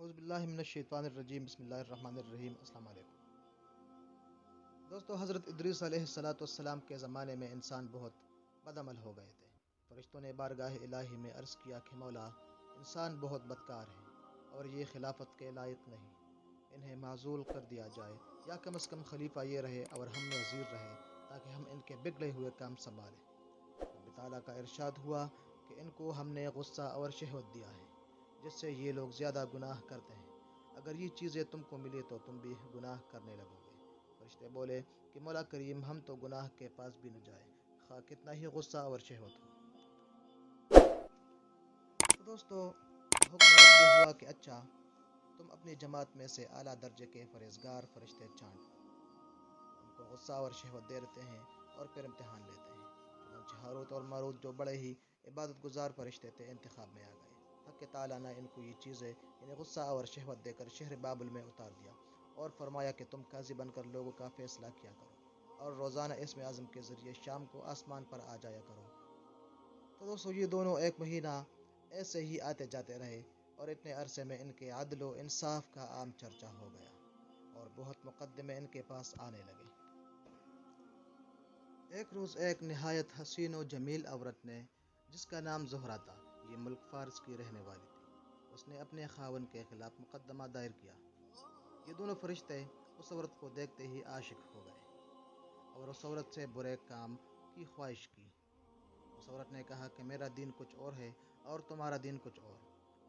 اعوذ باللہ من الشیطان الرجیم بسم اللہ الرحمن الرحیم السلام علیکم دوستو، حضرت ادریس علیہ السلام کے زمانے میں انسان بہت بدعمل ہو گئے تھے۔ فرشتوں نے بارگاہ الہی میں عرض کیا کہ مولا، انسان بہت بدکار ہے اور یہ خلافت کے لائق نہیں، انہیں معزول کر دیا جائے یا کم از کم خلیفہ یہ رہے اور ہم وزیر رہے تاکہ ہم ان کے بگڑے ہوئے کام سنبھالیں۔ رب تعالیٰ کا ارشاد ہوا کہ ان کو ہم نے غصہ اور شہوت دیا ہے جس سے یہ لوگ زیادہ گناہ کرتے ہیں، اگر یہ چیزیں تم کو ملی تو تم بھی گناہ کرنے لگو گے۔ فرشتے بولے کہ مولا کریم، ہم تو گناہ کے پاس بھی نہ جائیں، خواہ کتنا ہی غصہ اور شہوت ہو۔ تو دوستو، حکم رب یہ ہوا کہ اچھا، تم اپنی جماعت میں سے اعلیٰ درجے کے پرہیزگار فرشتے چھانٹ لو، ان کو غصہ اور شہوت دے دیتے ہیں اور پھر امتحان لیتے ہیں۔ چنانچہ ہاروت اور ماروت، جو بڑے ہی عبادت گزار فرشتے تھے، انتخاب میں آ گئے۔ حق تعالیٰ نے ان کو یہ چیزیں یعنی غصہ اور شہوت دے کر شہر بابل میں اتار دیا اور فرمایا کہ تم قاضی بن کر لوگوں کا فیصلہ کیا کرو اور روزانہ اسم اعظم کے ذریعے شام کو آسمان پر آ جایا کرو۔ تو دوستو، یہ دونوں ایک مہینہ ایسے ہی آتے جاتے رہے اور اتنے عرصے میں ان کے عدل و انصاف کا عام چرچا ہو گیا اور بہت مقدمے ان کے پاس آنے لگے۔ ایک روز ایک نہایت حسین و جمیل عورت نے، جس کا نام زہرہ تھا، یہ ملک فارس کی رہنے والی تھی، اس نے اپنے خاوند کے خلاف مقدمہ دائر کیا۔ یہ دونوں فرشتے اس عورت کو دیکھتے ہی عاشق ہو گئے اور اس عورت سے برے کام کی خواہش کی۔ اس عورت نے کہا کہ میرا دین کچھ اور ہے اور تمہارا دین کچھ اور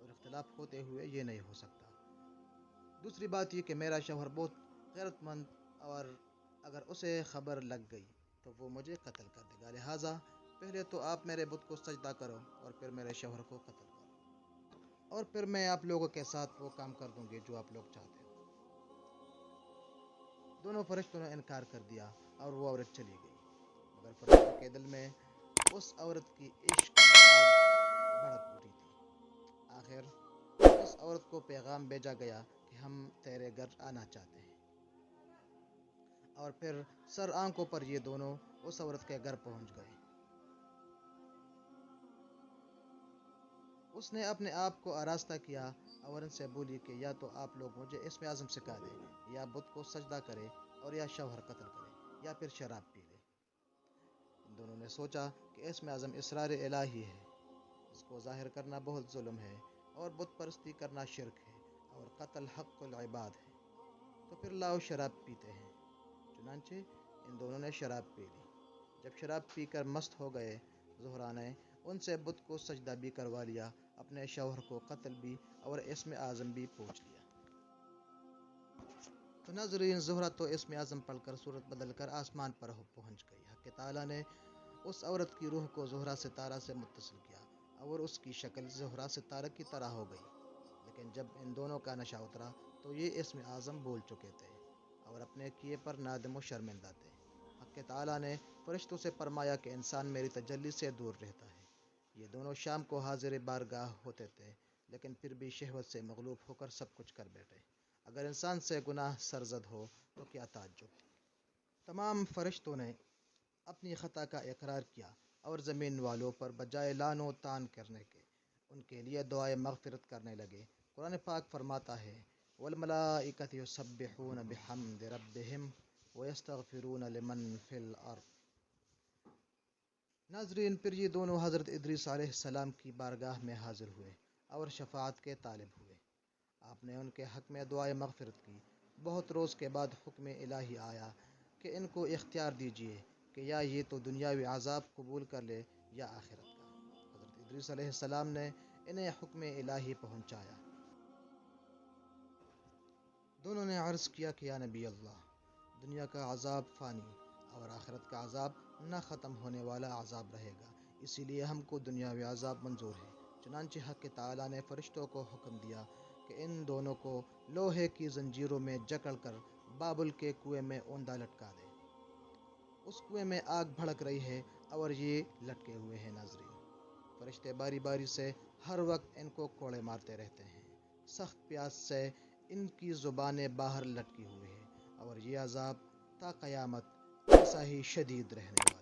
اختلاف ہوتے ہوئے یہ نہیں ہو سکتا۔ دوسری بات یہ کہ میرا شوہر بہت غیرت مند اور اگر اسے خبر لگ گئی تو وہ مجھے قتل کر دے گا، لہٰذا پہلے تو آپ میرے بت کو سجدہ کرو اور پھر میرے شوہر کو قتل کرو، اور پھر میں آپ لوگوں کے ساتھ وہ کام کر دوں گی جو آپ لوگ چاہتے ہو۔ دونوں فرشتوں نے انکار کر دیا اور وہ عورت چلی گئی، مگر فرشتوں کے دل میں اس عورت کی عشق کی آگ بھڑک اٹھی تھی۔ آخر اس عورت کو پیغام بھیجا گیا کہ ہم تیرے گھر آنا چاہتے ہیں، اور پھر سر آنکھوں پر یہ دونوں اس عورت کے گھر پہنچ گئے۔ اس نے اپنے آپ کو آراستہ کیا اور ان سے بولی کہ یا تو آپ لوگ مجھے اسم اعظم سکھا دیں، یا بت کو سجدہ کرے اور یا شوہر قتل کرے یا پھر شراب پی لے۔ ان دونوں نے سوچا کہ اسم اعظم اسرار الہی ہے، اس کو ظاہر کرنا بہت ظلم ہے اور بت پرستی کرنا شرک ہے اور قتل حق العباد ہے، تو پھر لاؤ شراب پیتے ہیں۔ چنانچہ ان دونوں نے شراب پی لی۔ جب شراب پی کر مست ہو گئے، زہرہ نے ان سے بت کو سجدہ بھی کروا لیا، اپنے شوہر کو قتل بھی اور اسم اعظم بھی پوچھ لیا۔ تو ناظرین، زہرہ تو اسم اعظم پڑھ کر صورت بدل کر آسمان پر پہنچ گئی۔ حق تعالیٰ نے اس عورت کی روح کو زہرہ ستارہ سے متصل کیا اور اس کی شکل زہرہ ستارہ کی طرح ہو گئی، لیکن جب ان دونوں کا نشہ اترا تو یہ اسم اعظم بول چکے تھے اور اپنے کیے پر نادم و شرمندہ تھے۔ حق تعالیٰ نے فرشتوں سے فرمایا کہ انسان میری تجلی سے دور رہتا ہے۔ یہ دونوں شام کو حاضر بارگاہ ہوتے تھے، لیکن پھر بھی شہوت سے مغلوب ہو کر سب کچھ کر بیٹھے۔ اگر انسان سے گناہ سرزد ہو تو کیا تعجب۔ تمام فرشتوں نے اپنی خطا کا اقرار کیا اور زمین والوں پر بجائے لعن و طعن کرنے کے ان کے لیے دعائے مغفرت کرنے لگے۔ قرآن پاک فرماتا ہے والملائکۃ یسبحون بحمد ربہم ویستغفرون لمن فی الارض۔ ناظرین، پھر یہ دونوں حضرت ادریس علیہ السلام کی بارگاہ میں حاضر ہوئے اور شفاعت کے طالب ہوئے۔ آپ نے ان کے حق میں دعائے مغفرت کی۔ بہت روز کے بعد حکم الہی آیا کہ ان کو اختیار دیجیے کہ یا یہ تو دنیاوی عذاب قبول کر لے یا آخرت کا۔ حضرت ادریس علیہ السلام نے انہیں حکم الہی پہنچایا۔ دونوں نے عرض کیا کہ یا نبی اللہ، دنیا کا عذاب فانی اور آخرت کا عذاب نہ ختم ہونے والا عذاب رہے گا، اسی لیے ہم کو دنیاوی عذاب منظور ہے۔ چنانچہ حق تعالیٰ نے فرشتوں کو حکم دیا کہ ان دونوں کو لوہے کی زنجیروں میں جکڑ کر بابل کے کنویں میں اوندا لٹکا دے۔ اس کنویں میں آگ بھڑک رہی ہے اور یہ لٹکے ہوئے ہیں۔ ناظرین، فرشتے باری باری سے ہر وقت ان کو کوڑے مارتے رہتے ہیں، سخت پیاس سے ان کی زبانیں باہر لٹکی ہوئی ہیں اور یہ عذاب تا قیامت ایسا ہی شدید رہنے والا ہے۔